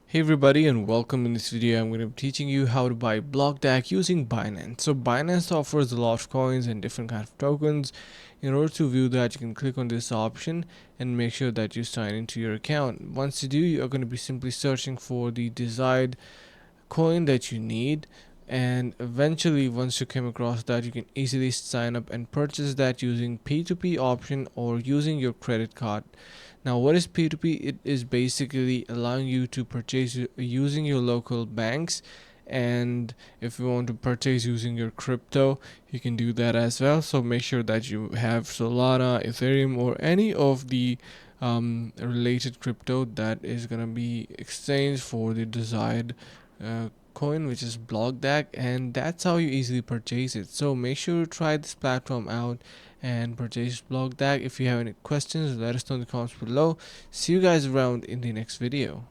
Hey everybody, and welcome. In this video I'm going to be teaching you how to buy Blockdag using Binance. So Binance offers a lot of coins and different kind of tokens. In order to view that, you can click on this option and make sure that you sign into your account. Once you do, you're going to be simply searching for the desired coin that you need, and eventually once you came across that, you can easily sign up and purchase that using P2P option or using your credit card. Now, what is P2P? It is basically allowing you to purchase using your local banks, and if you want to purchase using your crypto, you can do that as well. So make sure that you have Solana, Ethereum, or any of the related crypto that is gonna be exchanged for the desired coin, which is Blockdag, and that's how you easily purchase it. So make sure to try this platform out and purchase Blockdag. If you have any questions, let us know in the comments below. See you guys around in the next video.